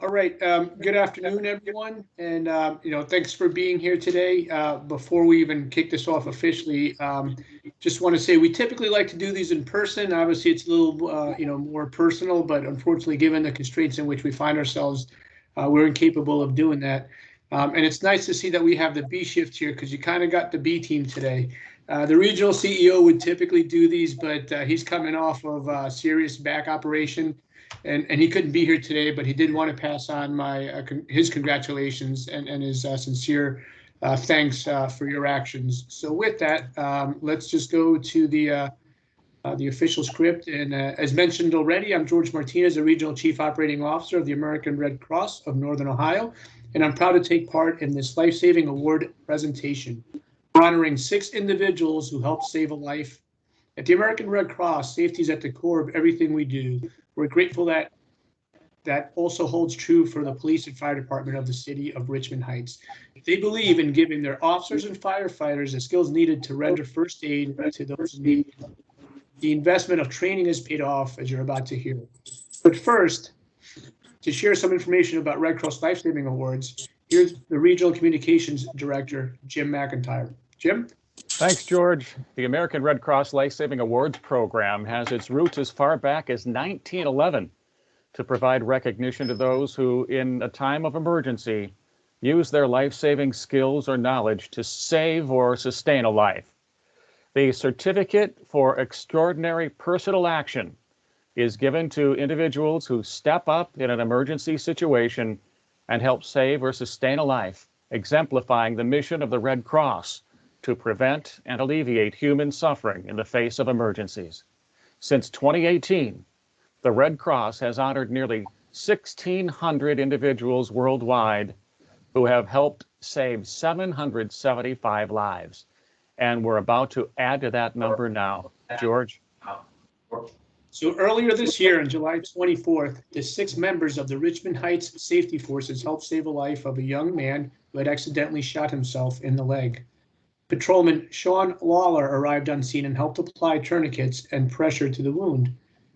All right. Good afternoon, everyone, and thanks for being here today. Before we even kick this off officially, just want to say we typically like to do these in person. Obviously, it's a little more personal, but unfortunately, given the constraints in which we find ourselves, we're incapable of doing that. And it's nice to see that we have the B shift here because you kind of got the B team today. The regional CEO would typically do these, but he's coming off of a serious back operation and he couldn't be here today, but he did want to pass on my his congratulations and his sincere thanks for your actions. So with that, let's just go to the official script. And as mentioned already, I'm George Martinez, the Regional Chief Operating Officer of the American Red Cross of Northern Ohio, and I'm proud to take part in this Life-Saving Award presentation. We're honoring 6 individuals who helped save a life. At the American Red Cross, safety is at the core of everything we do. We're grateful that that also holds true for the police and fire department of the city of Richmond Heights. They believe in giving their officers and firefighters the skills needed to render first aid to those in need. The investment of training has paid off, as you're about to hear. But first, to share some information about Red Cross Lifesaving Awards, here's the Regional Communications Director, Jim McIntyre. Jim? Thanks, George. The American Red Cross Life-Saving Awards program has its roots as far back as 1911 to provide recognition to those who, in a time of emergency, use their life-saving skills or knowledge to save or sustain a life. The Certificate for Extraordinary Personal Action is given to individuals who step up in an emergency situation and help save or sustain a life, exemplifying the mission of the Red Cross to prevent and alleviate human suffering in the face of emergencies. Since 2018, the Red Cross has honored nearly 1,600 individuals worldwide who have helped save 775 lives. And we're about to add to that number now. George? So earlier this year, on July 24th, the 6 members of the Richmond Heights Safety Forces helped save a life of a young man who had accidentally shot himself in the leg. Patrolman Sean Lawler arrived on scene and helped apply tourniquets and pressure to the wound.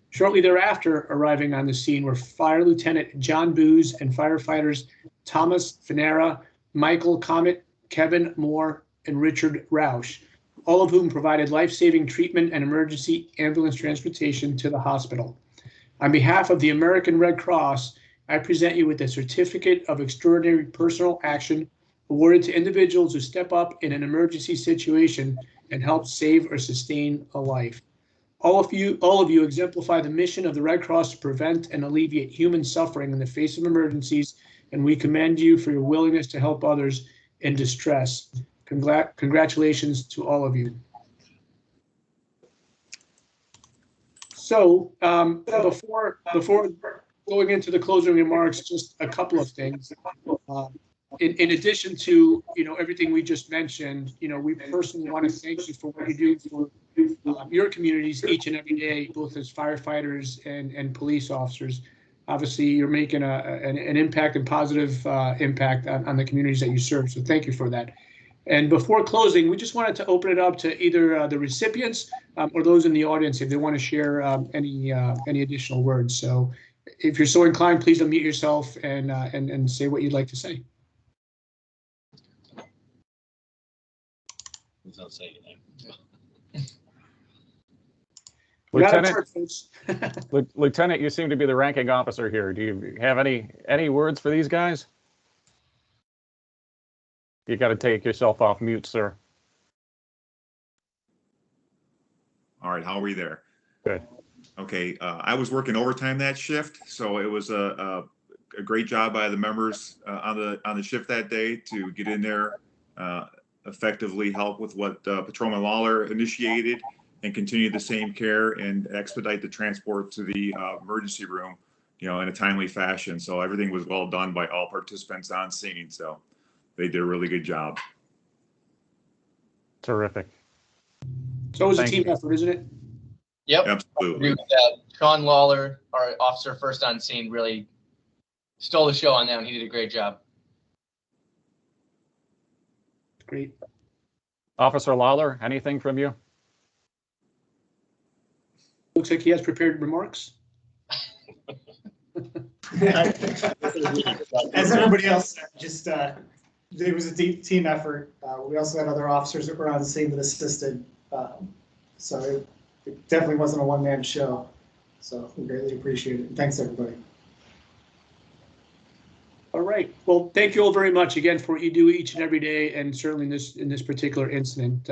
Shortly thereafter, arriving on the scene were Fire Lieutenant John Booz and firefighters Thomas Finera, Michael Comet, Kevin Moore, and Richard Roush, all of whom provided life-saving treatment and emergency ambulance transportation to the hospital. On behalf of the American Red Cross, I present you with the Certificate of Extraordinary Personal Action awarded to individuals who step up in an emergency situation and help save or sustain a life. All of you exemplify the mission of the Red Cross to prevent and alleviate human suffering in the face of emergencies, and we commend you for your willingness to help others in distress. Congratulations to all of you. So before going into the closing remarks, just a couple of things. In addition to everything we just mentioned, we personally want to thank you for what you do for your communities each and every day, both as firefighters and police officers. Obviously, you're making an impact and positive impact on the communities that you serve. So thank you for that. And before closing, we just wanted to open it up to either the recipients or those in the audience if they want to share any additional words. So if you're so inclined, please unmute yourself and say what you'd like to say. Don't say anything. Lieutenant, you seem to be the ranking officer here. Do you have any words for these guys? You got to take yourself off mute, sir. All right, how are we there? Good. Okay, I was working overtime that shift, so it was a great job by the members on the shift that day to get in there, effectively help with what Patrolman Lawler initiated and continue the same care and expedite the transport to the emergency room, in a timely fashion. So everything was well done by all participants on scene. So they did a really good job. Terrific. So it was a team effort, isn't it? Yep. Absolutely. Sean Lawler, our officer first on scene, really stole the show on that one. He did a great job. Great. Officer Lawler, anything from you? Looks like he has prepared remarks. As everybody else said, just it was a deep team effort. We also had other officers that were on the scene that assisted. So it definitely wasn't a one-man show. So we greatly appreciate it. And thanks, everybody. All right. Well, thank you all very much again for what you do each and every day, and certainly in this particular incident.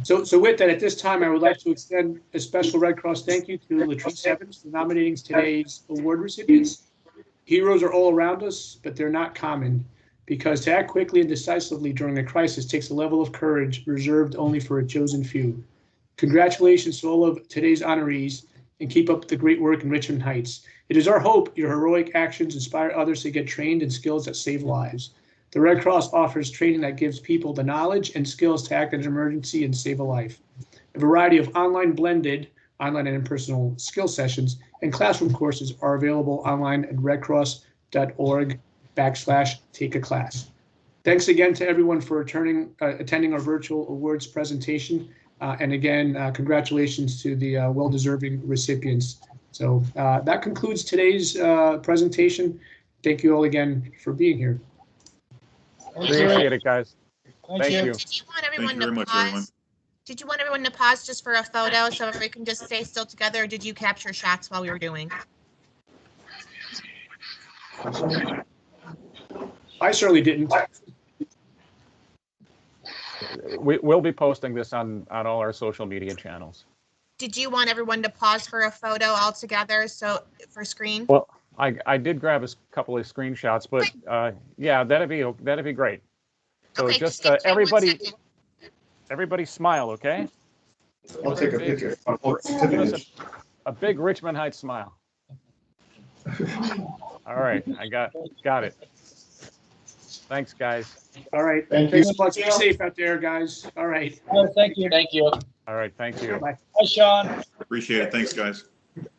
So with that, at this time, I would like to extend a special Red Cross thank you to Latrice Evans for nominating today's award recipients. Heroes are all around us, but they're not common, because to act quickly and decisively during a crisis takes a level of courage reserved only for a chosen few. Congratulations to all of today's honorees, and keep up the great work in Richmond Heights. It is our hope your heroic actions inspire others to get trained in skills that save lives. The Red Cross offers training that gives people the knowledge and skills to act in an emergency and save a life. A variety of online and in-person skill sessions and classroom courses are available online at redcross.org/take-a-class. Thanks again to everyone for attending our virtual awards presentation. And again, congratulations to the well-deserving recipients. So that concludes today's presentation. Thank you all again for being here. Appreciate it, guys. Thank you. Did you want everyone Thank you very to much, pause? everyone. Did you want everyone to pause just for a photo so we can just stay still together? Or did you capture shots while we were doing? I certainly didn't. We'll be posting this on all our social media channels. Did you want everyone to pause for a photo all together for screen? Well, I did grab a couple of screenshots, but yeah, that'd be great. So Okay, just take 1 everybody second. smile, okay? I'll take a picture. Give us a big Richmond Heights smile. All right, I got it. Thanks, guys. All right. Thank Thanks you. so much. Be safe out there, guys. All right. Thank you. Thank you. All right, thank you. Bye. Hi, Sean. Appreciate it. Thanks, guys.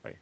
Bye.